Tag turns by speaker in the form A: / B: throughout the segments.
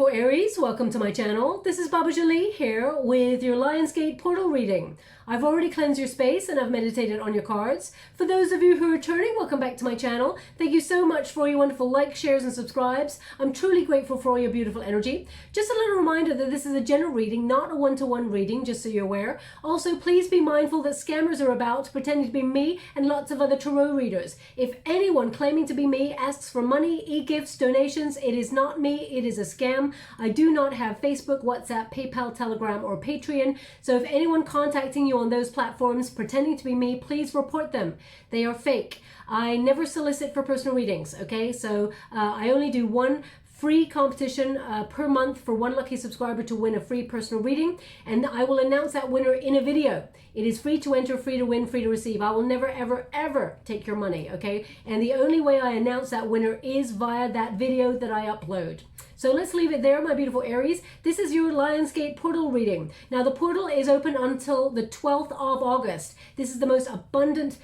A: beautiful Aries, welcome to my channel. This is Baba Jolie here with your Lionsgate portal reading. I've already cleansed your space and I've meditated on your cards. For those of you who are returning, welcome back to my channel. Thank you so much for your wonderful likes, shares and subscribes. I'm truly grateful for all your beautiful energy. Just a little reminder that this is a general reading, not a one-to-one reading, just so you're aware. Also, please be mindful that scammers are about pretending to be me and lots of other tarot readers. If anyone claiming to be me asks for money, e-gifts, donations, it is not me, it is a scam. I do not have Facebook, WhatsApp, PayPal, Telegram or Patreon. So if anyone contacting you on those platforms pretending to be me, please report them. They are fake. I never solicit for personal readings, okay? So I only do one free competition per month for one lucky subscriber to win a free personal reading, and I will announce that winner in a video. It is free to enter, free to win, free to receive. I will never, ever, ever take your money, okay? And the only way I announce that winner is via that video that I upload. So let's leave it there, my beautiful Aries. This is your Lionsgate portal reading. Now the portal is open until the 12th of August. This is the most abundant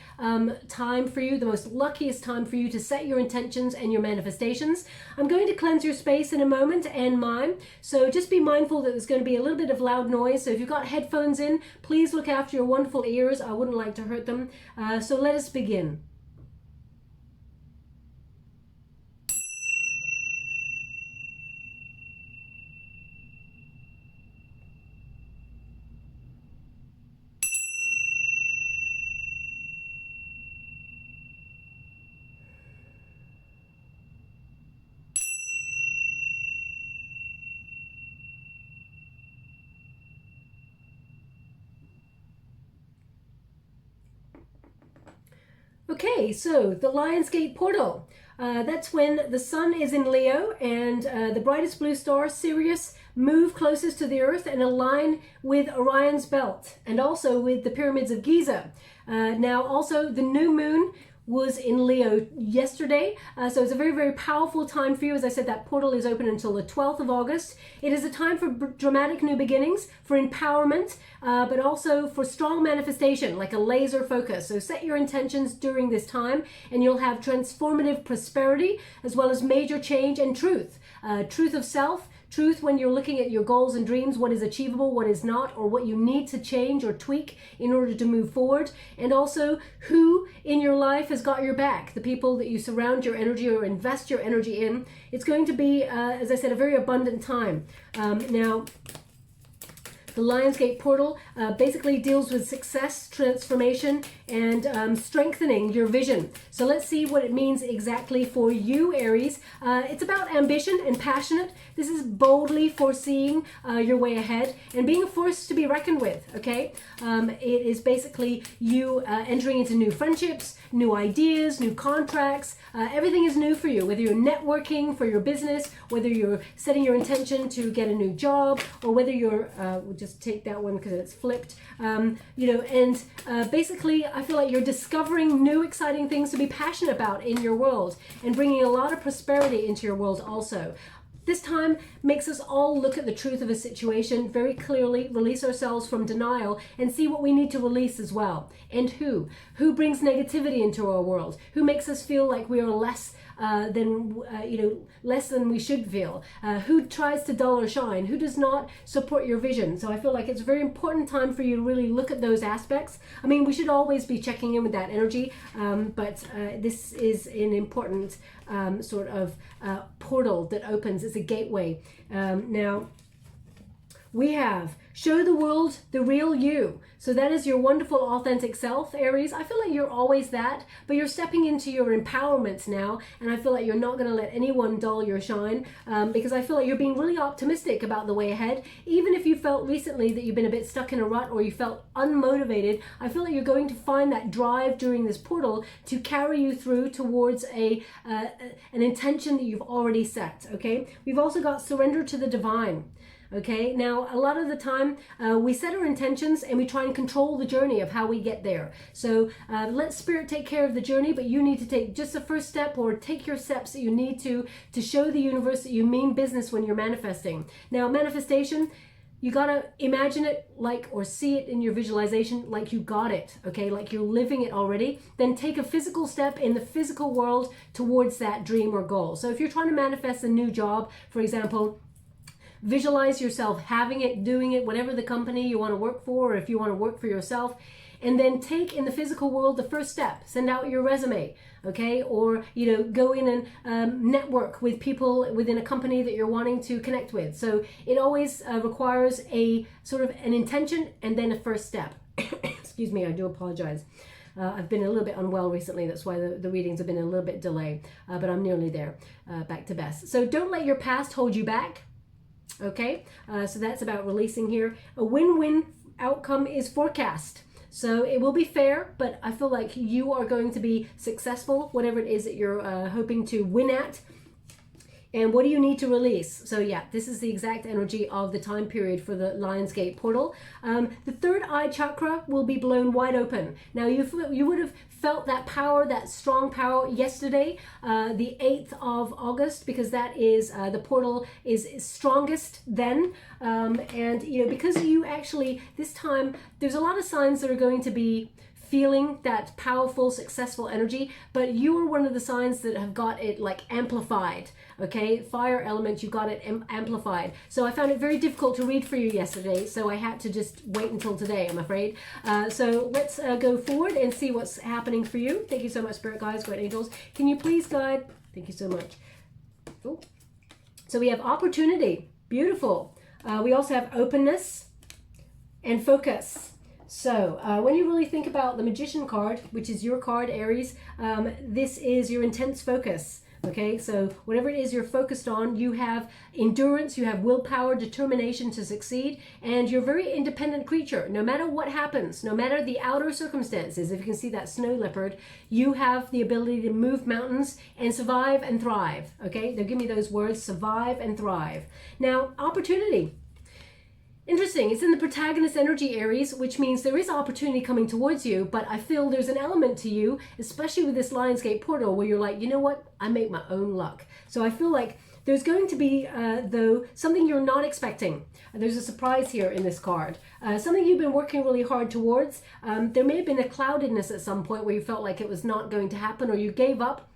A: time for you, the most luckiest time for you to set your intentions and your manifestations. I'm going to cleanse your space in a moment and mine. So just be mindful that there's going to be a little bit of loud noise. So if you've got headphones in, please look after your wonderful ears. I wouldn't like to hurt them. So let us begin. Okay, so the Lionsgate portal. That's when the sun is in Leo and the brightest blue star, Sirius, move closest to the earth and align with Orion's belt and also with the pyramids of Giza. Now also the new moon was in Leo yesterday, so it's a very, very powerful time for you. As I said, that portal is open until the 12th of August. It is a time for dramatic new beginnings, for empowerment, but also for strong manifestation, like a laser focus. So set your intentions during this time and you'll have transformative prosperity as well as major change and truth. Truth of self, truth when you're looking at your goals and dreams, what is achievable, what is not, or what you need to change or tweak in order to move forward. And also who in your life has got your back, the people that you surround your energy or invest your energy in. It's going to be, as I said, a very abundant time. Now, the Lionsgate portal basically deals with success, transformation, and strengthening your vision. So let's see what it means exactly for you, Aries. It's about ambition and passionate. This is boldly foreseeing your way ahead and being a force to be reckoned with, okay? It is basically you entering into new friendships, new ideas, new contracts. Everything is new for you, whether you're networking for your business, whether you're setting your intention to get a new job, or whether you're, we'll just take that one because it's flipped, you know, and basically I feel like you're discovering new exciting things to be passionate about in your world and bringing a lot of prosperity into your world also. This time makes us all look at the truth of a situation very clearly, release ourselves from denial, and see what we need to release as well. And who brings negativity into our world? Who makes us feel like we are less less than we should feel? Who tries to dull or shine? Who does not support your vision? So I feel like it's a very important time for you to really look at those aspects. I mean, we should always be checking in with that energy, but this is an important sort of portal that opens. It's a gateway. Now, we have show the world the real you. So that is your wonderful authentic self, Aries. I feel like you're always that, but you're stepping into your empowerment now, and I feel like you're not going to let anyone dull your shine, because I feel like you're being really optimistic about the way ahead. Even if you felt recently that you've been a bit stuck in a rut or you felt unmotivated, I feel like you're going to find that drive during this portal to carry you through towards an intention that you've already set, okay? We've also got surrender to the divine. Okay, now a lot of the time we set our intentions and we try and control the journey of how we get there. So let spirit take care of the journey, but you need to take just the first step, or take your steps that you need to show the universe that you mean business when you're manifesting. Now, manifestation, you gotta imagine it like, or see it in your visualization like you got it, okay, like you're living it already. Then take a physical step in the physical world towards that dream or goal. So if you're trying to manifest a new job, for example, Visualize yourself having it, doing it, whatever the company you want to work for, or if you want to work for yourself. And then take in the physical world the first step. Send out your resume, okay? Or, go in and network with people within a company that you're wanting to connect with. So it always requires a sort of an intention and then a first step. Excuse me, I do apologize. I've been a little bit unwell recently. That's why the readings have been a little bit delayed. But I'm nearly there, back to best. So don't let your past hold you back, okay? So that's about releasing here. A win-win outcome is forecast. So it will be fair, but I feel like you are going to be successful, whatever it is that you're hoping to win at. And what do you need to release? So yeah, this is the exact energy of the time period for the Lionsgate portal. The third eye chakra will be blown wide open. Now you would have felt that power, that strong power yesterday, the 8th of August, because that is the portal is strongest then. And because you actually, this time, there's a lot of signs that are going to be feeling that powerful, successful energy, but you are one of the signs that have got it like amplified, okay? Fire element, you got it amplified. So I found it very difficult to read for you yesterday, so I had to just wait until today, I'm afraid. So let's go forward and see what's happening for you. Thank you so much, Spirit Guides, Great Angels. Can you please guide? Thank you so much. Oh. So we have opportunity, beautiful. We also have openness and focus. So when you really think about the Magician card, which is your card, Aries, this is your intense focus. Okay, so whatever it is you're focused on, you have endurance, you have willpower, determination to succeed, and you're a very independent creature. No matter what happens, no matter the outer circumstances, if you can see that snow leopard, you have the ability to move mountains and survive and thrive. Okay, they'll give me those words, survive and thrive. Now, opportunity. Interesting, it's in the protagonist energy, Aries, which means there is opportunity coming towards you, but I feel there's an element to you, especially with this Lionsgate portal, where you're like, you know what, I make my own luck. So I feel like there's going to be, though, something you're not expecting. There's a surprise here in this card. Something you've been working really hard towards. There may have been a cloudedness at some point where you felt like it was not going to happen, or you gave up,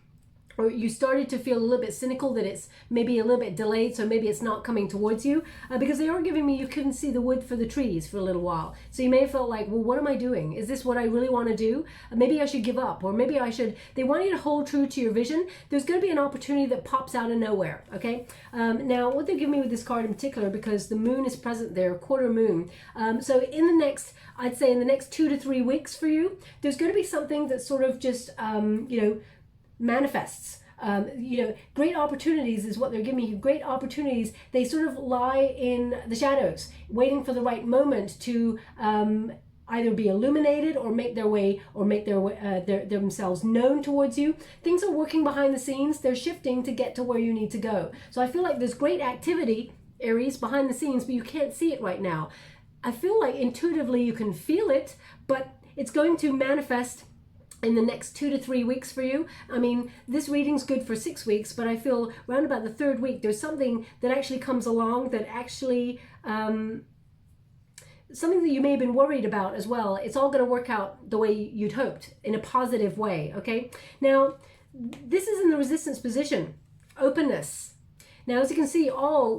A: or you started to feel a little bit cynical that it's maybe a little bit delayed, so maybe it's not coming towards you, because they are giving me, you couldn't see the wood for the trees for a little while. So you may have felt like, well, what am I doing? Is this what I really want to do? Maybe I should give up, or maybe I should, they want you to hold true to your vision. There's going to be an opportunity that pops out of nowhere, okay? Now, what they give me with this card in particular, because the moon is present there, quarter moon. So in the next, I'd say in the next 2 to 3 weeks for you, there's going to be something that sort of just, manifests. Great opportunities is what they're giving you. Great opportunities, they sort of lie in the shadows, waiting for the right moment to either be illuminated or make their way, or make themselves known towards you. Things are working behind the scenes. They're shifting to get to where you need to go. So I feel like there's great activity, Aries, behind the scenes, but you can't see it right now. I feel like intuitively you can feel it, but it's going to manifest in the next 2 to 3 weeks for you. I mean, this reading's good for 6 weeks, but I feel around about the 3rd week, there's something that actually comes along that actually, something that you may have been worried about as well. It's all going to work out the way you'd hoped, in a positive way, okay? Now, this is in the resistance position, openness. Now, as you can see, all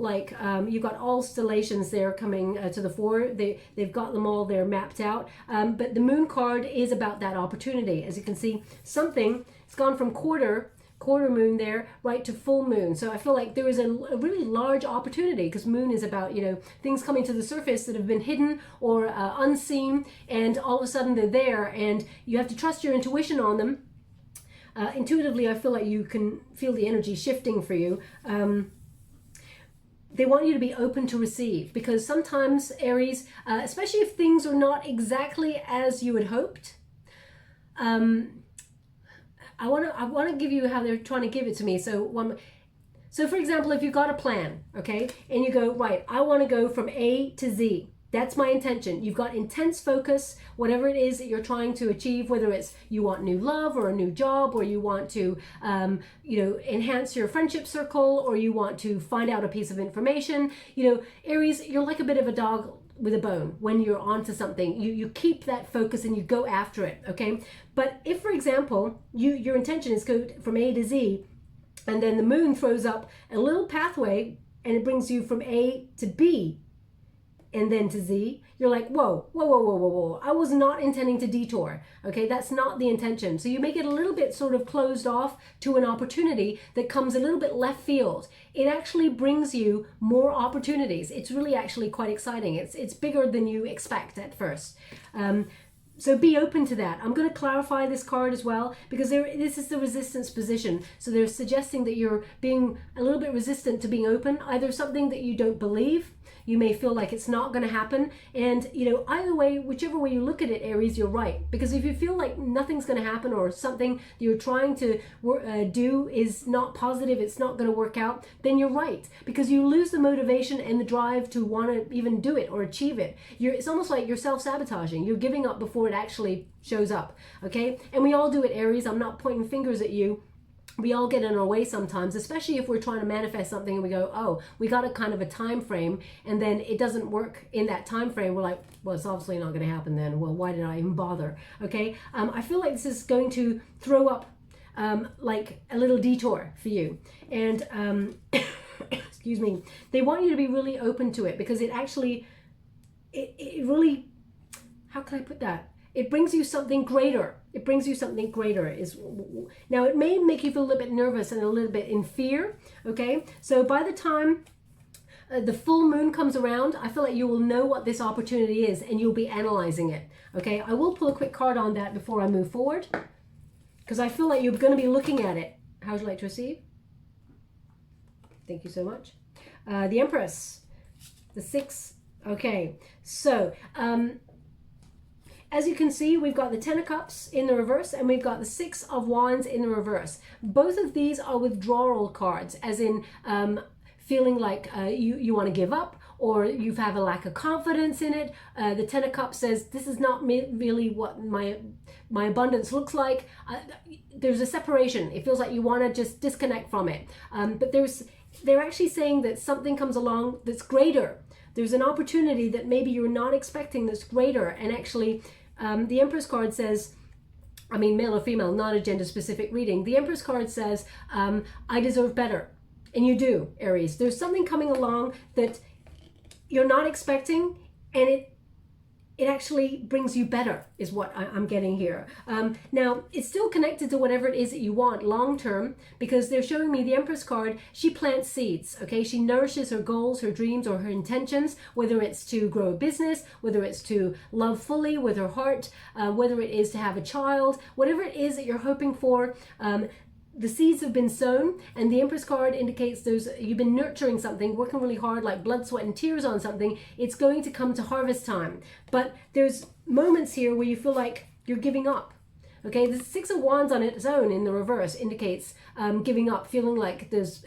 A: you've got all stellations there coming to the fore. They've got them all there mapped out. But the moon card is about that opportunity. As you can see, it's gone from quarter moon there right to full moon. So I feel like there is a really large opportunity, because moon is about, things coming to the surface that have been hidden or unseen, and all of a sudden they're there, and you have to trust your intuition on them. Intuitively, I feel like you can feel the energy shifting for you. They want you to be open to receive, because sometimes, Aries, especially if things are not exactly as you had hoped, I want to give you how they're trying to give it to me. So for example, if you've got a plan, okay, and you go, right, I want to go from A to Z. That's my intention. You've got intense focus, whatever it is that you're trying to achieve, whether it's you want new love or a new job, or you want to, enhance your friendship circle, or you want to find out a piece of information. Aries, you're like a bit of a dog with a bone. When you're onto something, you keep that focus and you go after it, okay? But if, for example, your intention is go from A to Z, and then the moon throws up a little pathway and it brings you from A to B and then to Z, you're like, whoa, whoa, whoa, whoa, whoa, whoa. I was not intending to detour. Okay, that's not the intention. So you make it a little bit sort of closed off to an opportunity that comes a little bit left field. It actually brings you more opportunities. It's really actually quite exciting. It's bigger than you expect at first. So be open to that. I'm going to clarify this card as well, because this is the resistance position. So they're suggesting that you're being a little bit resistant to being open, either something that you don't believe. You may feel like it's not going to happen. And, you know, either way, whichever way you look at it, Aries, you're right. Because if you feel like nothing's going to happen, or something that you're trying to do is not positive, it's not going to work out, then you're right. Because you lose the motivation and the drive to want to even do it or achieve it. It's almost like you're self-sabotaging. You're giving up before it actually shows up. Okay? And we all do it, Aries. I'm not pointing fingers at you. We all get in our way sometimes, especially if we're trying to manifest something and we go, oh, we got a kind of a time frame, and then it doesn't work in that time frame. We're like, well, it's obviously not going to happen then. Well, why did I even bother? Okay, I feel like this is going to throw up like a little detour for you, and excuse me, they want you to be really open to it, because it actually, it really, how can I put that? It brings you something greater. It brings you something greater. Now, it may make you feel a little bit nervous and a little bit in fear, okay? So by the time the full moon comes around, I feel like you will know what this opportunity is, and you'll be analyzing it, okay? I will pull a quick card on that before I move forward, because I feel like you're going to be looking at it. How would you like to receive? Thank you so much. The Empress, the 6. Okay, so as you can see, we've got the 10 of Cups in the reverse, and we've got the 6 of Wands in the reverse. Both of these are withdrawal cards, as in feeling like you want to give up, or you have a lack of confidence in it. The 10 of Cups says, this is not really what my abundance looks like. There's a separation. It feels like you want to just disconnect from it. But they're actually saying that something comes along that's greater. There's an opportunity that maybe you're not expecting that's greater, and actually the Empress card says, I mean, male or female, not a gender specific reading. The Empress card says, I deserve better. And you do, Aries. There's something coming along that you're not expecting, and it actually brings you better, is what I'm getting here. Now, it's still connected to whatever it is that you want long term, because they're showing me the Empress card. She plants seeds, okay? She nourishes her goals, her dreams, or her intentions, whether it's to grow a business, whether it's to love fully with her heart, whether it is to have a child, whatever it is that you're hoping for. The seeds have been sown, and the Empress card indicates you've been nurturing something, working really hard, like blood, sweat, and tears on something. It's going to come to harvest time. But there's moments here where you feel like you're giving up. Okay, the 6 of Wands on its own in the reverse indicates giving up, feeling like there's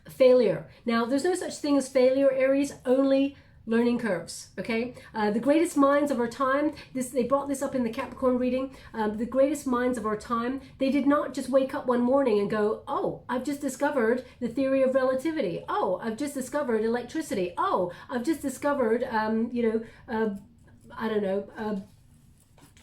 A: failure. Now, there's no such thing as failure, Aries, only learning curves, okay? The greatest minds of our time, they brought this up in the Capricorn reading, the greatest minds of our time, they did not just wake up one morning and go, oh, I've just discovered the theory of relativity. Oh, I've just discovered electricity. Oh, I've just discovered, I don't know,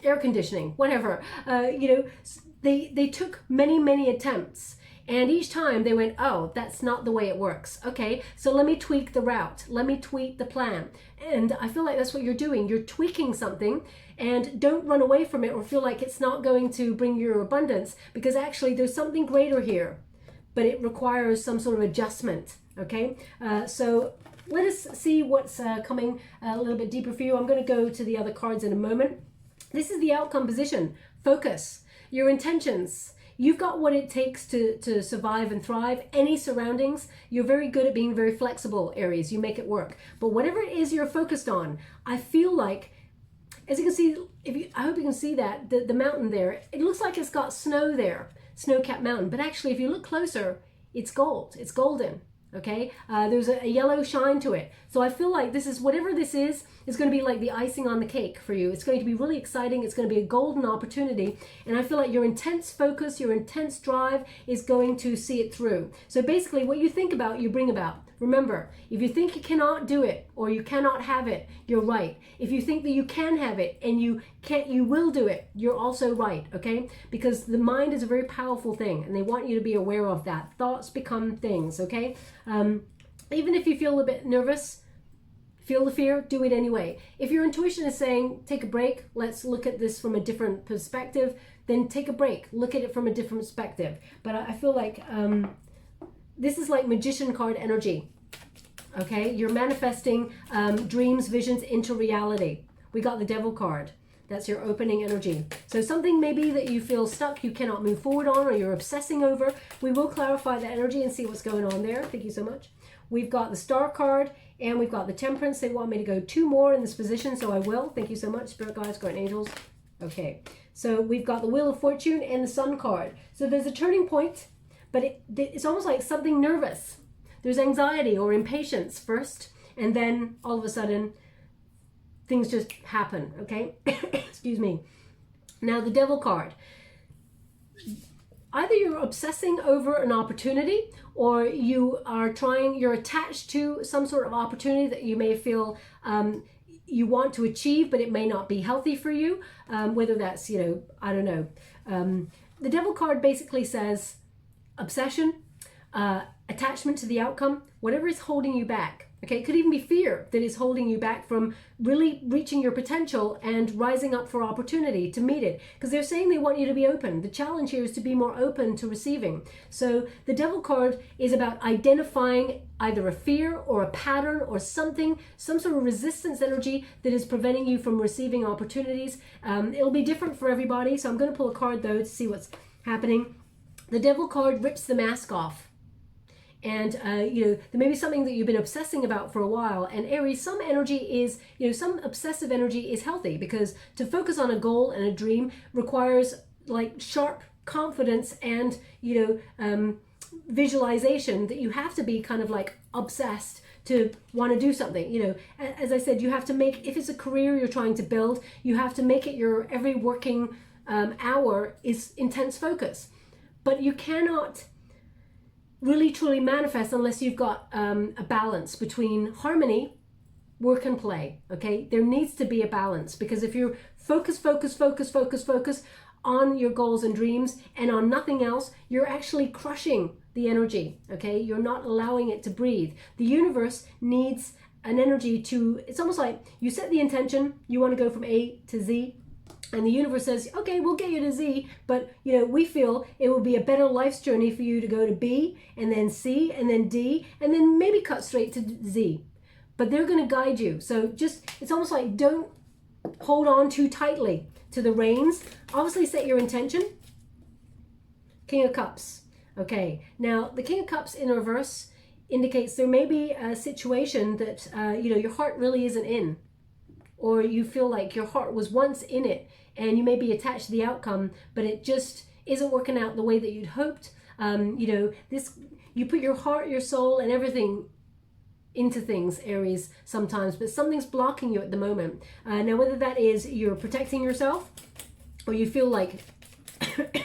A: air conditioning, whatever. They took many, many attempts. And each time they went, oh, that's not the way it works. Okay, so let me tweak the route. Let me tweak the plan. And I feel like that's what you're doing. You're tweaking something, and don't run away from it or feel like it's not going to bring your abundance, because actually there's something greater here, but it requires some sort of adjustment. Okay, so let us see what's coming a little bit deeper for you. I'm going to go to the other cards in a moment. This is the outcome position. Focus. Your intentions. You've got what it takes to survive and thrive. Any surroundings, you're very good at being very flexible, Aries. You make it work. But whatever it is you're focused on, I feel like, as you can see, I hope you can see that, the mountain there, it looks like it's got snow there, snow-capped mountain. But actually, if you look closer, it's gold. It's golden. Okay, there's a yellow shine to it. So I feel like this is, whatever this is going to be like the icing on the cake for you. It's going to be really exciting. It's going to be a golden opportunity. And I feel like your intense focus, your intense drive is going to see it through. So basically what you think about, you bring about. Remember, if you think you cannot do it or you cannot have it, you're right. If you think that you can have it and you will do it, you're also right, okay? Because the mind is a very powerful thing, and they want you to be aware of that. Thoughts become things, okay? Even if you feel a bit nervous, feel the fear, do it anyway. If your intuition is saying, take a break, let's look at this from a different perspective, then take a break, look at it from a different perspective. But I feel like this is like magician card energy. Okay, you're manifesting dreams, visions into reality. We got the Devil card. That's your opening energy. So something maybe that you feel stuck, you cannot move forward on, or you're obsessing over, we will clarify that energy and see what's going on there. Thank you so much. We've got the Star card and we've got the Temperance. They want me to go 2 more in this position, so I will. Thank you so much, Spirit Guides, Guardian Angels. Okay, so we've got the Wheel of Fortune and the Sun card. So there's a turning point, but it's almost like something nervous. There's anxiety or impatience first, and then all of a sudden, things just happen, okay? Excuse me. Now, the Devil card. Either you're obsessing over an opportunity, or you're attached to some sort of opportunity that you may feel you want to achieve, but it may not be healthy for you. Whether that's, I don't know. The Devil card basically says obsession, attachment to the outcome, whatever is holding you back. Okay, it could even be fear that is holding you back from really reaching your potential and rising up for opportunity to meet it. Because they're saying they want you to be open. The challenge here is to be more open to receiving. So the Devil card is about identifying either a fear or a pattern or something, some sort of resistance energy that is preventing you from receiving opportunities. It'll be different for everybody. So I'm going to pull a card though to see what's happening. The Devil card rips the mask off. And, there may be something that you've been obsessing about for a while. And Aries, some energy is, some obsessive energy is healthy, because to focus on a goal and a dream requires like sharp confidence and, visualization, that you have to be kind of like obsessed to want to do something. As I said, you have to make, if it's a career you're trying to build, you have to make it your every working hour is intense focus. But you cannot really truly manifest unless you've got a balance between harmony, work and play. Okay, there needs to be a balance, because if you're focus on your goals and dreams and on nothing else, you're actually crushing the energy. Okay, you're not allowing it to breathe. The universe needs an energy to, it's almost like you set the intention, you want to go from A to Z, and the universe says, okay, we'll get you to Z, but we feel it will be a better life's journey for you to go to B and then C and then D and then maybe cut straight to Z. But they're going to guide you. So it's almost like, don't hold on too tightly to the reins. Obviously set your intention. King of Cups. Okay, now the King of Cups in reverse indicates there may be a situation that, your heart really isn't in. Or you feel like your heart was once in it and you may be attached to the outcome, but it just isn't working out the way that you'd hoped. You put your heart, your soul, and everything into things, Aries, sometimes, but something's blocking you at the moment. Now, whether that is you're protecting yourself, or you feel like,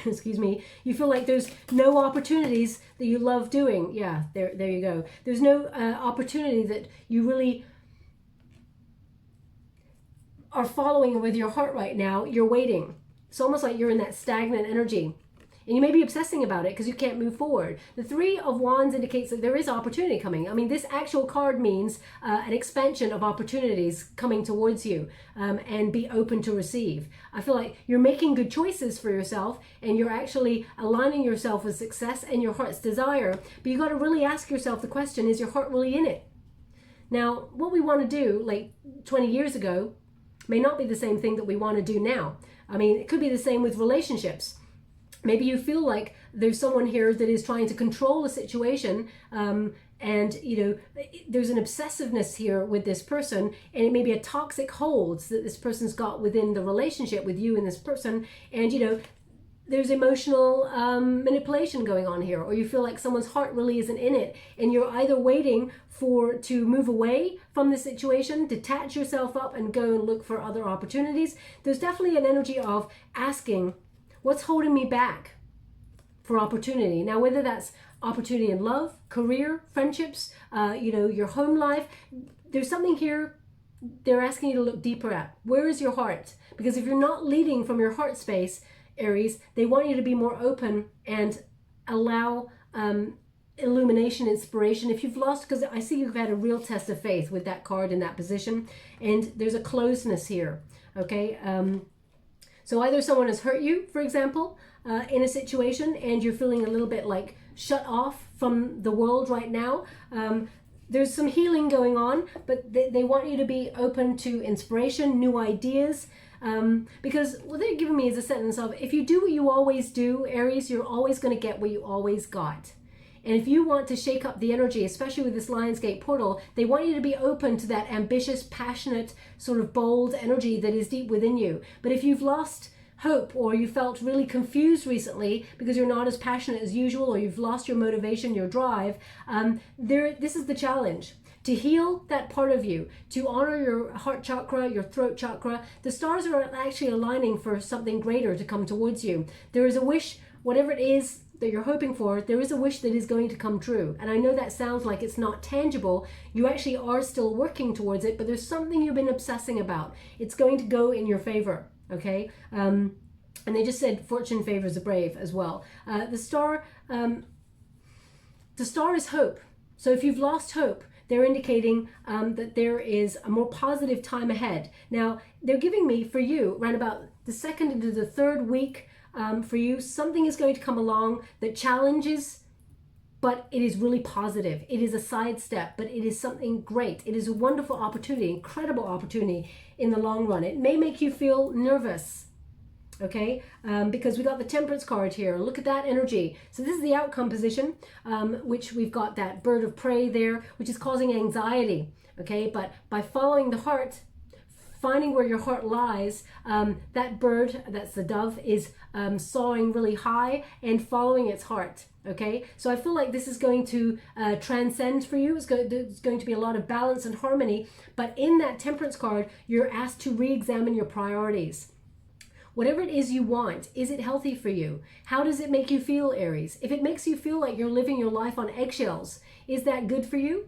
A: excuse me, you feel like there's no opportunities that you love doing. Yeah, there you go. There's no opportunity that you really are following with your heart right now. You're waiting. It's almost like you're in that stagnant energy, and you may be obsessing about it because you can't move forward. The Three of Wands indicates that there is opportunity coming. I mean, this actual card means an expansion of opportunities coming towards you, and be open to receive. I feel like you're making good choices for yourself, and you're actually aligning yourself with success and your heart's desire. But you got to really ask yourself the question, is your heart really in it? Now, what we want to do like 20 years ago may not be the same thing that we want to do now. I mean, it could be the same with relationships. Maybe you feel like there's someone here that is trying to control a situation, and there's an obsessiveness here with this person, and it may be a toxic holds that this person's got within the relationship with you and this person, and there's emotional manipulation going on here, or you feel like someone's heart really isn't in it, and you're either waiting to move away from the situation, detach yourself up and go and look for other opportunities. There's definitely an energy of asking, what's holding me back for opportunity? Now, whether that's opportunity in love, career, friendships, your home life, there's something here they're asking you to look deeper at. Where is your heart? Because if you're not leading from your heart space, Aries, they want you to be more open and allow illumination, inspiration. If you've lost, because I see you've had a real test of faith with that card in that position, and there's a closeness here, okay? So either someone has hurt you, for example, in a situation, and you're feeling a little bit like shut off from the world right now. There's some healing going on, but they want you to be open to inspiration, new ideas, because what they're giving me is a sentence of, if you do what you always do, Aries, you're always going to get what you always got. And if you want to shake up the energy, especially with this Lionsgate portal, they want you to be open to that ambitious, passionate, sort of bold energy that is deep within you. But if you've lost hope, or you felt really confused recently because you're not as passionate as usual, or you've lost your motivation, your drive, this is the challenge. To heal that part of you, to honor your heart chakra, your throat chakra. The stars are actually aligning for something greater to come towards you. There is a wish, whatever it is that you're hoping for, there is a wish that is going to come true. And I know that sounds like it's not tangible. You actually are still working towards it, but there's something you've been obsessing about. It's going to go in your favor. Okay, and they just said fortune favors the brave as well. The star is hope. So if you've lost hope, they're indicating that there is a more positive time ahead. Now, they're giving me, for you, around about the second into the third week, for you, something is going to come along that challenges, but it is really positive. It is a sidestep, but it is something great. It is a wonderful opportunity, incredible opportunity in the long run. It may make you feel nervous, okay? Because we got the Temperance card here. Look at that energy. So this is the outcome position, which we've got that bird of prey there, which is causing anxiety, okay? But by following the heart, finding where your heart lies, that bird, that's the dove, is soaring really high and following its heart. Okay, so I feel like this is going to transcend for you. There's going to be a lot of balance and harmony, but in that Temperance card, you're asked to re-examine your priorities. Whatever it is you want, is it healthy for you? How does it make you feel, Aries? If it makes you feel like you're living your life on eggshells, is that good for you?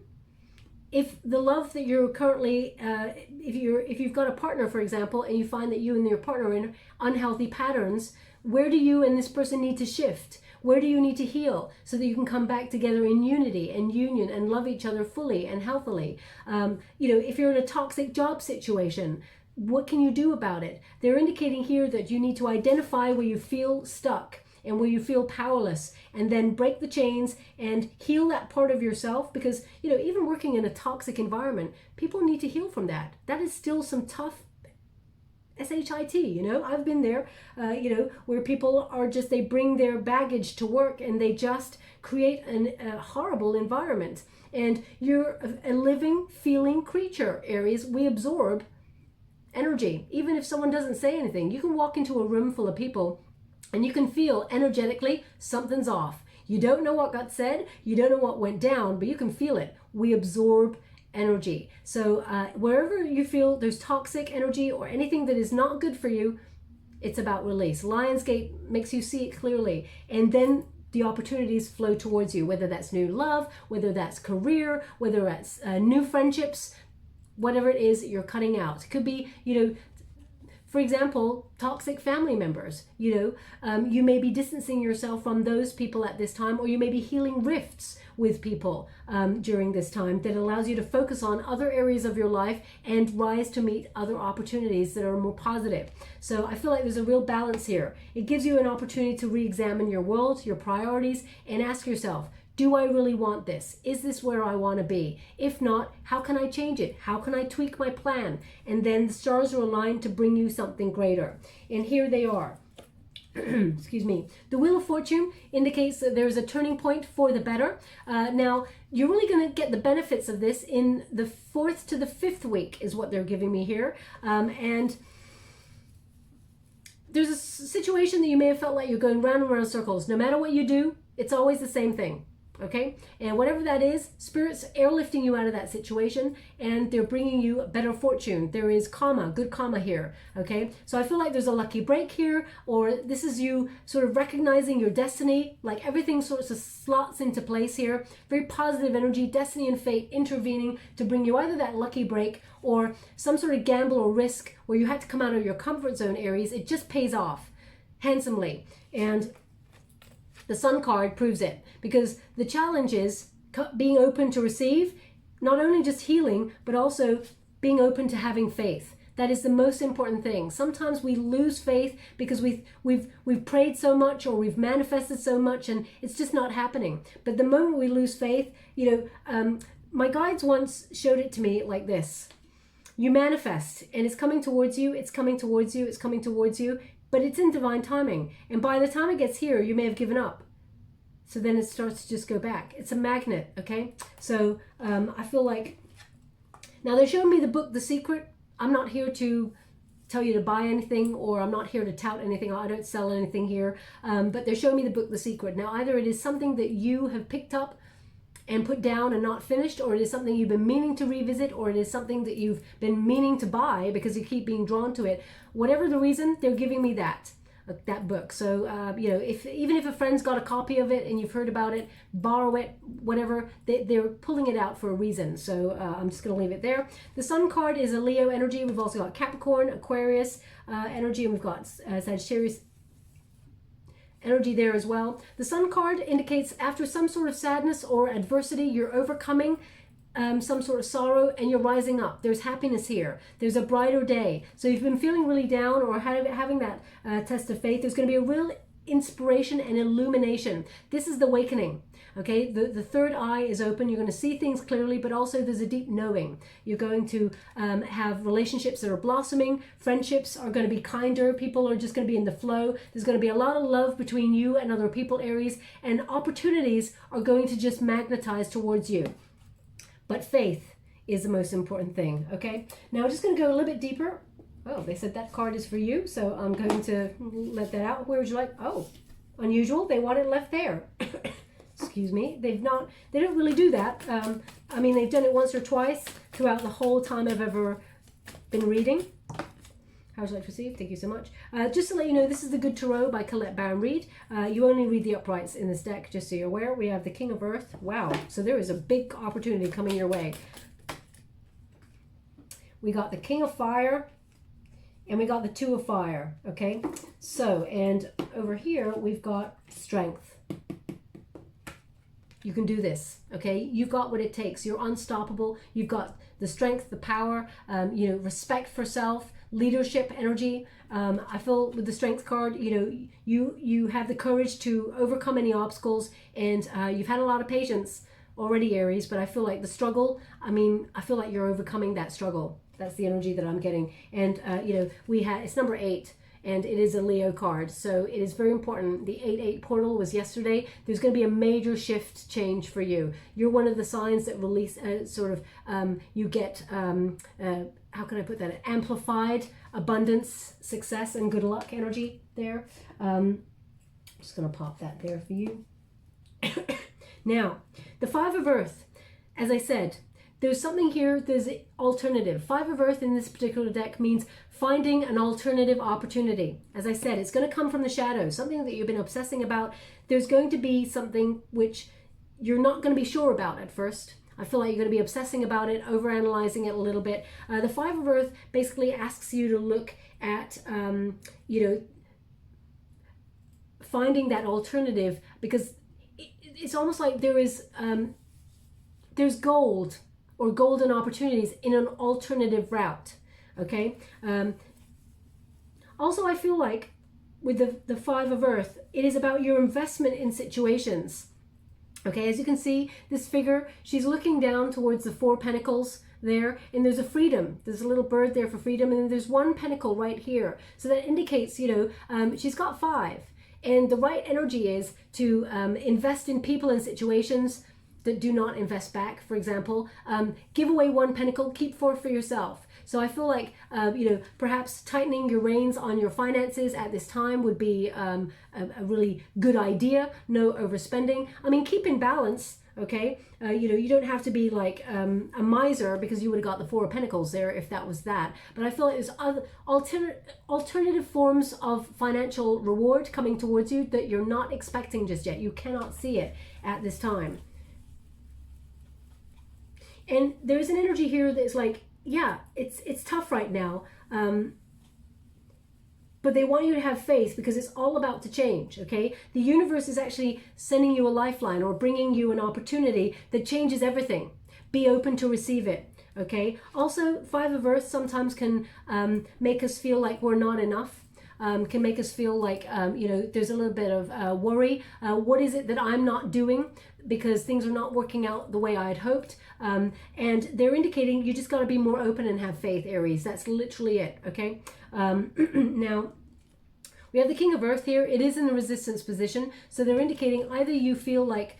A: If the love that you're currently, if you've got a partner, for example, and you find that you and your partner are in unhealthy patterns, where do you and this person need to shift? Where do you need to heal so that you can come back together in unity and union and love each other fully and healthily? If you're in a toxic job situation, what can you do about it? They're indicating here that you need to identify where you feel stuck and where you feel powerless, and then break the chains and heal that part of yourself, because, even working in a toxic environment, people need to heal from that. That is still some tough shit, I've been there, where people are just, they bring their baggage to work and they just create a horrible environment. And you're a living, feeling creature, Aries. We absorb energy. Even if someone doesn't say anything, you can walk into a room full of people and you can feel energetically something's off. You don't know what got said, you don't know what went down, but you can feel it. We absorb energy. So wherever you feel there's toxic energy or anything that is not good for you, it's about release. Lionsgate makes you see it clearly, and then the opportunities flow towards you, whether that's new love, whether that's career, whether that's new friendships, whatever it is that you're cutting out. It could be, for example, toxic family members. You may be distancing yourself from those people at this time, or you may be healing rifts with people during this time that allows you to focus on other areas of your life and rise to meet other opportunities that are more positive. So I feel like there's a real balance here. It gives you an opportunity to re-examine your world, your priorities, and ask yourself, do I really want this? Is this where I want to be? If not, how can I change it? How can I tweak my plan? And then the stars are aligned to bring you something greater. And here they are. Excuse me. The Wheel of Fortune indicates that there's a turning point for the better. Now, you're really going to get the benefits of this in the 4th to the 5th week is what they're giving me here. And there's a situation that you may have felt like you're going round and round circles. No matter what you do, it's always the same thing. Okay, and whatever that is, Spirit's airlifting you out of that situation, and they're bringing you better fortune. There is karma, good karma here. Okay, so I feel like there's a lucky break here, or this is you sort of recognizing your destiny, like everything sort of slots into place here. Very positive energy, destiny and fate intervening to bring you either that lucky break or some sort of gamble or risk where you had to come out of your comfort zone, Aries. It just pays off handsomely. And The Sun card proves it, because the challenge is being open to receive not only just healing, but also being open to having faith. That is the most important thing. Sometimes we lose faith because we've prayed so much, or we've manifested so much, and it's just not happening. But the moment we lose faith, my guides once showed it to me like this. You manifest, and it's coming towards you, it's coming towards you, it's coming towards you, but it's in divine timing. And by the time it gets here, you may have given up. So then it starts to just go back. It's a magnet, okay? So I feel like, now they're showing me the book, The Secret. I'm not here to tell you to buy anything, or I'm not here to tout anything. I don't sell anything here. But they're showing me the book, The Secret. Now, either it is something that you have picked up and put down and not finished, or it is something you've been meaning to revisit, or it is something that you've been meaning to buy because you keep being drawn to it. Whatever the reason, they're giving me that book. So even if a friend's got a copy of it and you've heard about it, borrow it, whatever, they're pulling it out for a reason. So I'm just going to leave it there. The Sun card is a Leo energy. We've also got Capricorn, Aquarius energy, and we've got Sagittarius energy there as well. The Sun card indicates after some sort of sadness or adversity, you're overcoming some sort of sorrow and you're rising up. There's happiness here. There's a brighter day. So you've been feeling really down or having that test of faith. There's going to be a real inspiration and illumination. This is the awakening. Okay, the third eye is open. You're going to see things clearly, but also there's a deep knowing. You're going to have relationships that are blossoming. Friendships are going to be kinder. People are just going to be in the flow. There's going to be a lot of love between you and other people, Aries, and opportunities are going to just magnetize towards you. But faith is the most important thing, okay? Now I'm just going to go a little bit deeper. Oh, they said that card is for you, so I'm going to let that out. Where would you like? Oh, unusual. They want it left there. Excuse me. They don't really do that. I mean, they've done it once or twice throughout the whole time I've ever been reading. How would you like to receive? Thank you so much. Just to let you know, this is the Good Tarot by Colette Baron Reid. You only read the uprights in this deck, just so you're aware. We have the King of Earth. Wow. So there is a big opportunity coming your way. We got the King of Fire, and we got the Two of Fire. Okay. So, and over here, we've got Strength. You can do this, okay? You've got what it takes. You're unstoppable. You've got the strength, the power, respect for self, leadership, energy. I feel with the Strength card, you have the courage to overcome any obstacles, and you've had a lot of patience already, Aries, but I feel like the struggle, I feel like you're overcoming that struggle. That's the energy that I'm getting. And, it's number 8. And it is a Leo card, so it is very important. The 8-8 portal was yesterday. There's going to be a major shift change for you. You're one of the signs that release you get, how can I put that, amplified abundance, success, and good luck energy there. I'm just going to pop that there for you. Now, the Five of Earth, as I said, there's something here, there's an alternative. Five of Earth in this particular deck means finding an alternative opportunity. As I said, it's going to come from the shadows, something that you've been obsessing about. There's going to be something which you're not going to be sure about at first. I feel like you're going to be obsessing about it, overanalyzing it a little bit. The Five of Earth basically asks you to look at, finding that alternative, because it's almost like there's gold or golden opportunities in an alternative route, okay? Also, I feel like with the Five of Earth, it is about your investment in situations, okay? As you can see, this figure, she's looking down towards the Four Pentacles there, and there's a freedom. There's a little bird there for freedom, and then there's one pentacle right here. So that indicates, she's got 5. And the right energy is to invest in people and situations that do not invest back, for example. Give away 1 pentacle, keep 4 for yourself. So I feel like, perhaps tightening your reins on your finances at this time would be a really good idea. No overspending. Keep in balance, okay? You don't have to be like a miser, because you would have got the 4 of Pentacles there if that was that. But I feel like there's other alternative forms of financial reward coming towards you that you're not expecting just yet. You cannot see it at this time. And there's an energy here that's like, yeah, it's tough right now. but they want you to have faith because it's all about to change, okay? The universe is actually sending you a lifeline or bringing you an opportunity that changes everything. Be open to receive it, okay? Also, 5 of Earth sometimes can make us feel like we're not enough. Can make us feel like, there's a little bit of worry. What is it that I'm not doing? Because things are not working out the way I had hoped. And they're indicating you just got to be more open and have faith, Aries. That's literally it, okay? Now, we have the King of Earth here. It is in the resistance position. So they're indicating either you feel like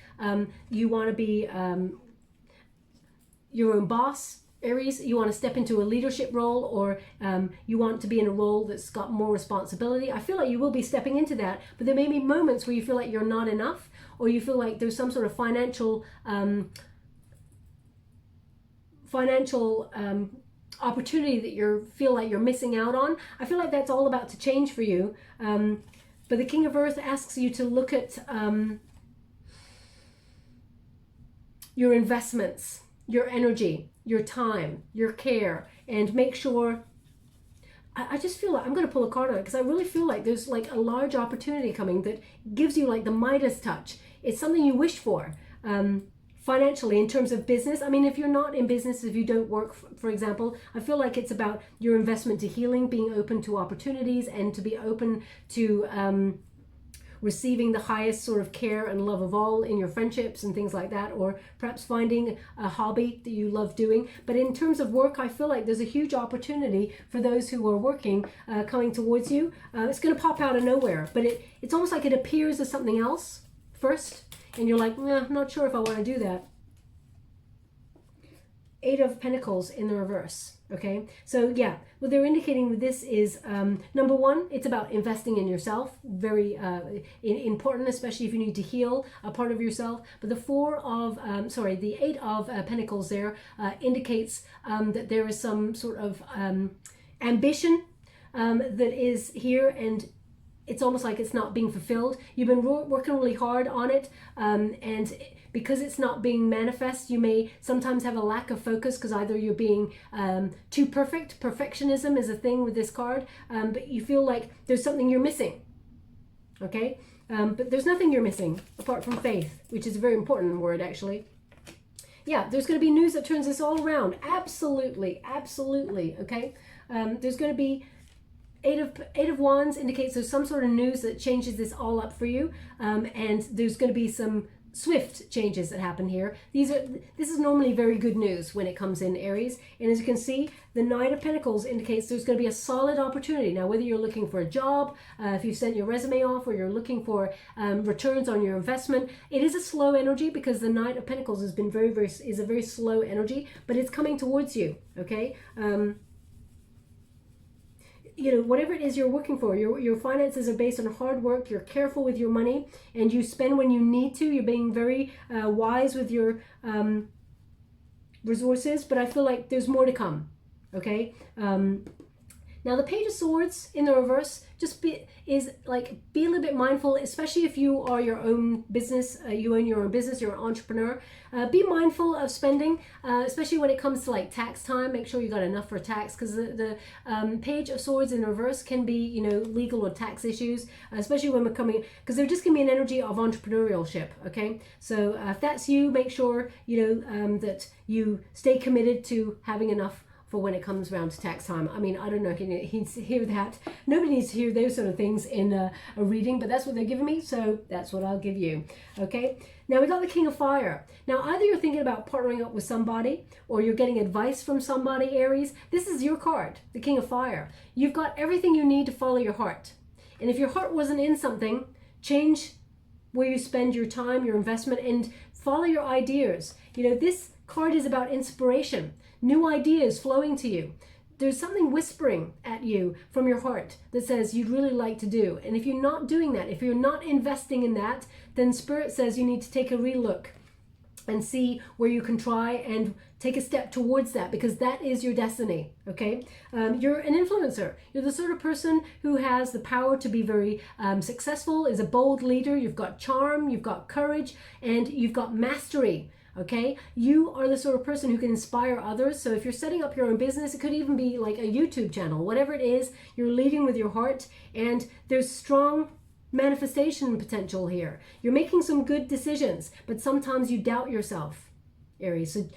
A: you want to be your own boss, Aries, you want to step into a leadership role, or you want to be in a role that's got more responsibility. I feel like you will be stepping into that, but there may be moments where you feel like you're not enough, or you feel like there's some sort of financial opportunity that you feel like you're missing out on. I feel like that's all about to change for you. But the King of Earth asks you to look at your investments, your energy, your time, your care, and make sure. I just feel like I'm going to pull a card on it because I really feel like there's like a large opportunity coming that gives you like the Midas touch. It's something you wish for financially in terms of business. I mean, if you're not in business, if you don't work, for example, I feel like it's about your investment to healing, being open to opportunities, and to be open to receiving the highest sort of care and love of all in your friendships and things like that, or perhaps finding a hobby that you love doing. But in terms of work, I feel like there's a huge opportunity for those who are working coming towards you. It's going to pop out of nowhere, but it's almost like it appears as something else first, and you're like, nah, I'm not sure if I want to do that. 8 of Pentacles in the reverse. Okay, so yeah, what they're indicating with this is number one, it's about investing in yourself, very important, especially if you need to heal a part of yourself. But the 8 of Pentacles there indicates that there is some sort of ambition that is here, and it's almost like it's not being fulfilled. You've been working really hard on it, and because it's not being manifest, you may sometimes have a lack of focus because either you're being too perfect. Perfectionism is a thing with this card, but you feel like there's something you're missing, okay? But there's nothing you're missing apart from faith, which is a very important word, actually. Yeah, there's going to be news that turns this all around. Absolutely, absolutely, okay? There's going to be Eight of Wands indicates there's some sort of news that changes this all up for you, and there's going to be some swift changes that happen here. This is normally very good news when it comes in, Aries. And as you can see, the Knight of Pentacles indicates there's going to be a solid opportunity. Now, whether you're looking for a job, if you sent your resume off, or you're looking for returns on your investment, it is a slow energy because the Knight of Pentacles has been is a very slow energy, but it's coming towards you. Okay. Whatever it is you're working for, your finances are based on hard work. You're careful with your money, and you spend when you need to. You're being very wise with your resources, but I feel like there's more to come, okay? Now, the Page of Swords in the reverse be a little bit mindful, especially if you are your own business, you own your own business, you're an entrepreneur. Be mindful of spending, especially when it comes to like tax time. Make sure you got enough for tax, because the Page of Swords in reverse can be, legal or tax issues, especially when we're coming, because they're just going to be an energy of entrepreneurship, okay? So if that's you, make sure, that you stay committed to having enough for when it comes around to tax time. I mean, I don't know if you need to hear that. Nobody needs to hear those sort of things in a reading, but that's what they're giving me, so that's what I'll give you, okay? Now, we got the King of Fire. Now, either you're thinking about partnering up with somebody, or you're getting advice from somebody, Aries. This is your card, the King of Fire. You've got everything you need to follow your heart. And if your heart wasn't in something, change where you spend your time, your investment, and follow your ideas. This card is about inspiration. New ideas flowing to you. There's something whispering at you from your heart that says you'd really like to do. And if you're not doing that, if you're not investing in that, then Spirit says you need to take a relook and see where you can try and take a step towards that, because that is your destiny, okay? You're an influencer. You're the sort of person who has the power to be very successful, is a bold leader. You've got charm, you've got courage, and you've got mastery Okay, you are the sort of person who can inspire others. So if you're setting up your own business, it could even be like a YouTube channel, whatever it is, you're leading with your heart, and there's strong manifestation potential here. You're making some good decisions, but sometimes you doubt yourself, Aries. So,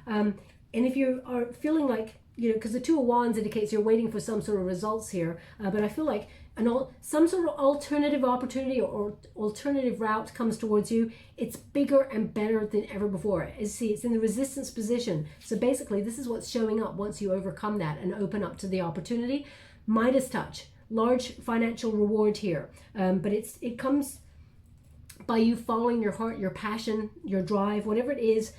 A: and if you are feeling like, because the Two of Wands indicates you're waiting for some sort of results here, but I feel like some sort of alternative opportunity or alternative route comes towards you. It's bigger and better than ever before. It's in the resistance position. So basically, this is what's showing up once you overcome that and open up to the opportunity. Midas touch, large financial reward here, but it comes by you following your heart, your passion, your drive, whatever it is.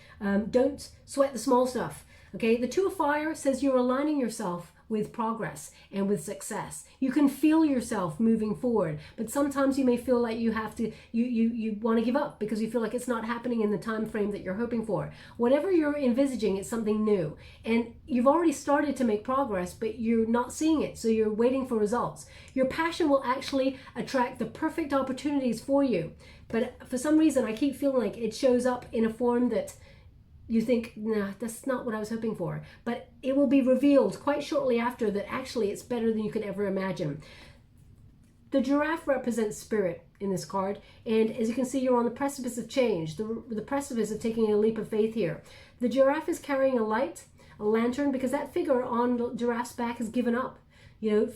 A: Don't sweat the small stuff. Okay, the Two of Fire says you're aligning yourself with progress and with success. You can feel yourself moving forward, but sometimes you may feel like you have to, you want to give up because you feel like it's not happening in the time frame that you're hoping for. Whatever you're envisaging, it's something new, and you've already started to make progress, but you're not seeing it, so you're waiting for results. Your passion will actually attract the perfect opportunities for you, but for some reason I keep feeling like it shows up in a form that you think, nah, that's not what I was hoping for. But it will be revealed quite shortly after that actually it's better than you could ever imagine. The giraffe represents spirit in this card. And as you can see, you're on the precipice of change, the precipice of taking a leap of faith here. The giraffe is carrying a light, a lantern, because that figure on the giraffe's back has given up.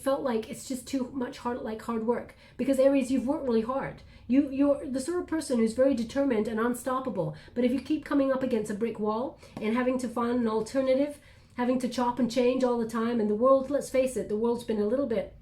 A: Felt like it's just too much hard work. Because Aries, you've worked really hard. You're the sort of person who's very determined and unstoppable. But if you keep coming up against a brick wall and having to find an alternative, having to chop and change all the time, and the world, let's face it, the world's been a little bit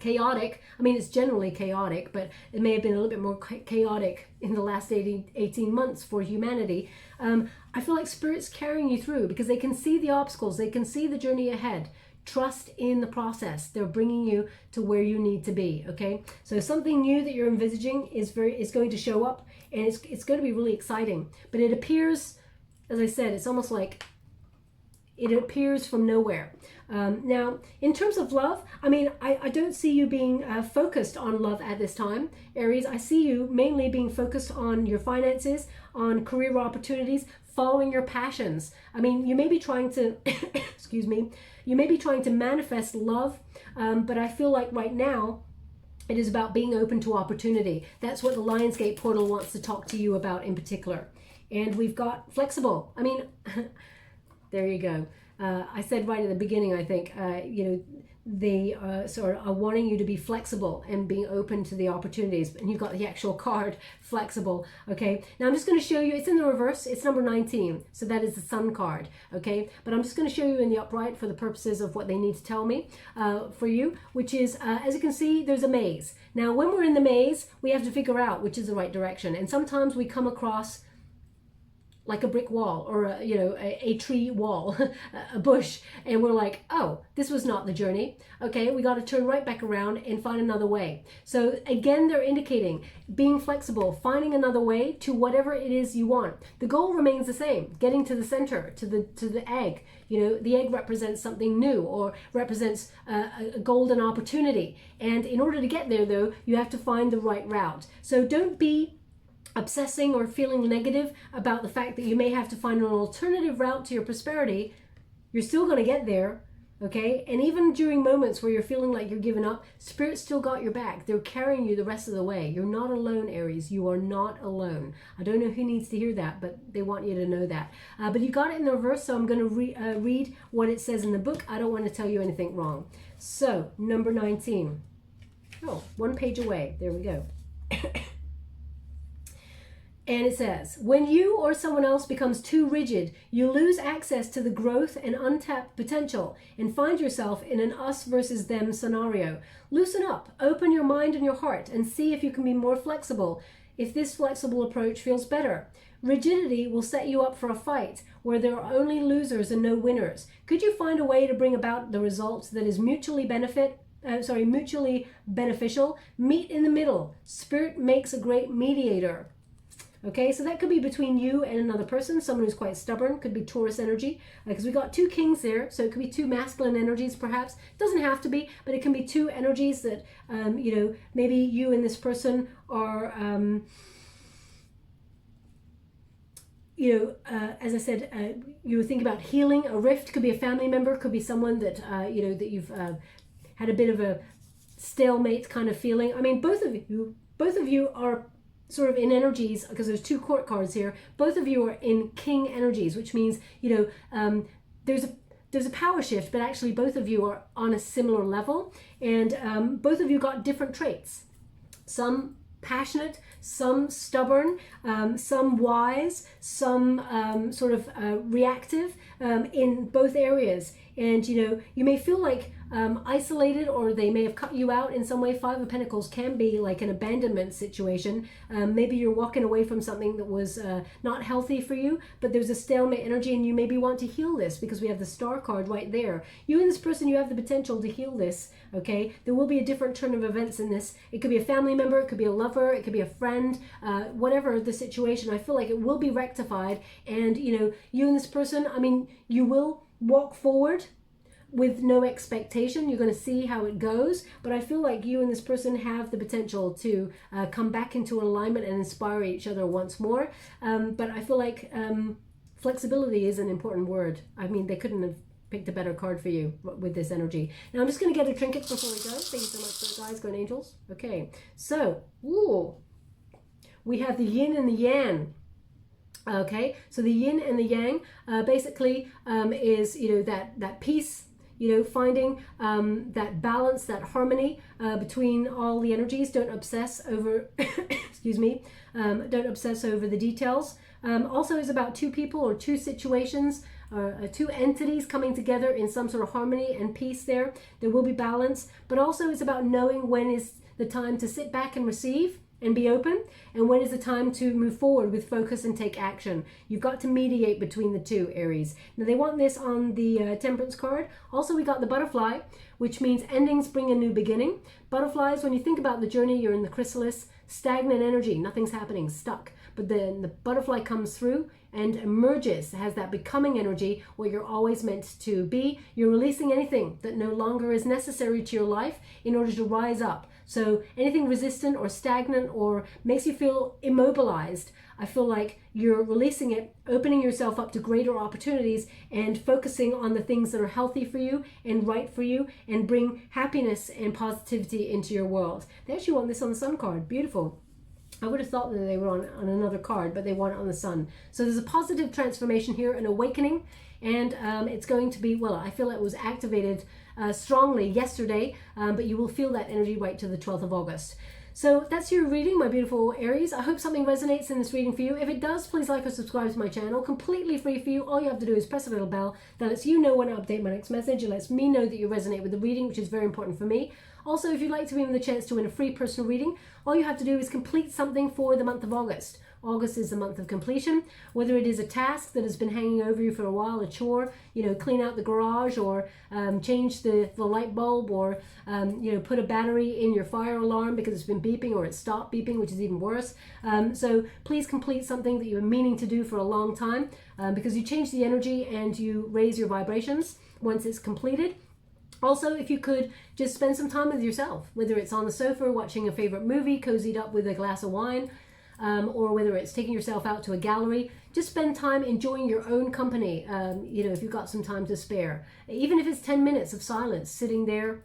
A: chaotic. I mean, it's generally chaotic, but it may have been a little bit more chaotic in the last 18 months for humanity. I feel like Spirit's carrying you through because they can see the obstacles, they can see the journey ahead. Trust in the process. They're bringing you to where you need to be. Okay, so something new that you're envisaging is going to show up, and it's going to be really exciting. But it appears, as I said, it's almost like it appears from nowhere. Now, in terms of love, I mean, I don't see you being focused on love at this time, Aries. I see you mainly being focused on your finances, on career opportunities, following your passions. I mean, you may be trying to, excuse me, you may be trying to manifest love, but I feel like right now, it is about being open to opportunity. That's what the Lionsgate portal wants to talk to you about in particular. And we've got flexible. I mean, there you go. I said right at the beginning, I think, they sort of are wanting you to be flexible and being open to the opportunities. And you've got the actual card, flexible. Okay, now I'm just going to show you, it's in the reverse, it's number 19. So that is the Sun card. Okay, but I'm just going to show you in the upright for the purposes of what they need to tell me for you, which is, as you can see, there's a maze. Now, when we're in the maze, we have to figure out which is the right direction. And sometimes we come across like a brick wall or a tree wall, a bush, and we're like, oh, this was not the journey. Okay, we got to turn right back around and find another way. So again, they're indicating being flexible, finding another way to whatever it is you want. The goal remains the same, getting to the center, to the egg. The egg represents something new or represents a golden opportunity. And in order to get there, though, you have to find the right route. So don't be obsessing or feeling negative about the fact that you may have to find an alternative route to your prosperity. You're still going to get there, okay? And even during moments where you're feeling like you're giving up, Spirit still got your back. They're carrying you the rest of the way. You're not alone, Aries. You are not alone. I don't know who needs to hear that, but they want you to know that. But you got it in the reverse, so I'm going to read what it says in the book. I don't want to tell you anything wrong. So, number 19. Oh, one page away. There we go. And it says, when you or someone else becomes too rigid, you lose access to the growth and untapped potential and find yourself in an us versus them scenario. Loosen up, open your mind and your heart, and see if you can be more flexible, if this flexible approach feels better. Rigidity will set you up for a fight where there are only losers and no winners. Could you find a way to bring about the results that is mutually beneficial? Meet in the middle. Spirit makes a great mediator. Okay, so that could be between you and another person, someone who's quite stubborn, could be Taurus energy, because we got two kings there, so it could be two masculine energies perhaps. It doesn't have to be, but it can be two energies that, maybe you and this person are, as I said, you were thinking about healing. A rift could be a family member, could be someone that, that you've had a bit of a stalemate kind of feeling. I mean, both of you are sort of in energies, because there's two court cards here. Both of you are in king energies, which means, there's a power shift, but actually both of you are on a similar level, and both of you got different traits. Some passionate, some stubborn, some wise, some sort of reactive in both areas. And you may feel like isolated, or they may have cut you out in some way. Five of Pentacles can be like an abandonment situation. Maybe you're walking away from something that was not healthy for you, but there's a stalemate energy, and you maybe want to heal this, because we have the Star card right there. You and this person, you have the potential to heal this, okay? There will be a different turn of events in this. It could be a family member, it could be a lover, it could be a friend, whatever the situation. I feel like it will be rectified, and you and this person, I mean, you will walk forward with no expectation. You're going to see how it goes, but I feel like you and this person have the potential to come back into alignment and inspire each other once more. But I feel like flexibility is an important word. I mean, they couldn't have picked a better card for you with this energy. Now I'm just going to get a trinket before we go. Thank you so much for it, guys. Going angels. Okay, so we have the yin and the yang. Okay, so the yin and the yang basically is that peace, finding that balance, that harmony between all the energies. Don't obsess over excuse me, don't obsess over the details. Also is about two people or two situations, two entities coming together in some sort of harmony and peace. There will be balance, but also it's about knowing when is the time to sit back and receive and be open, and when is the time to move forward with focus and take action. You've got to mediate between the two, Aries. Now they want this on the Temperance card. Also we got the butterfly, which means endings bring a new beginning. Butterflies, when you think about the journey, you're in the chrysalis, stagnant energy, nothing's happening, stuck. But then the butterfly comes through and emerges, has that becoming energy where you're always meant to be. You're releasing anything that no longer is necessary to your life in order to rise up. So anything resistant or stagnant or makes you feel immobilized, I feel like you're releasing it, opening yourself up to greater opportunities, and focusing on the things that are healthy for you and right for you, and bring happiness and positivity into your world. They actually want this on the Sun card. Beautiful. I would have thought that they were on another card, but they want it on the Sun. So there's a positive transformation here, an awakening, and it's going to be, well, I feel it was activated strongly yesterday, but you will feel that energy right to the 12th of August. So that's your reading, my beautiful Aries. I hope something resonates in this reading for you. If it does, please like or subscribe to my channel. Completely free for you. All you have to do is press a little bell that lets you know when I update my next message. It lets me know that you resonate with the reading, which is very important for me. Also, if you'd like to win the chance to win a free personal reading, all you have to do is complete something for the month of August. August is the month of completion, whether it is a task that has been hanging over you for a while, a chore, clean out the garage, or change the light bulb, or put a battery in your fire alarm because it's been beeping or it stopped beeping, which is even worse. So please complete something that you've been meaning to do for a long time, because you change the energy and you raise your vibrations once it's completed. Also, if you could just spend some time with yourself, whether it's on the sofa watching a favorite movie, cozied up with a glass of wine, or whether it's taking yourself out to a gallery, just spend time enjoying your own company, if you've got some time to spare. Even if it's 10 minutes of silence, sitting there,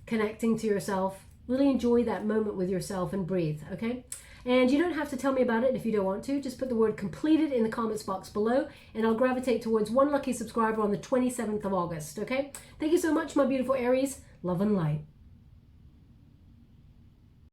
A: connecting to yourself, really enjoy that moment with yourself and breathe, okay? And you don't have to tell me about it if you don't want to. Just put the word completed in the comments box below, and I'll gravitate towards one lucky subscriber on the 27th of August, okay? Thank you so much, my beautiful Aries. Love and light.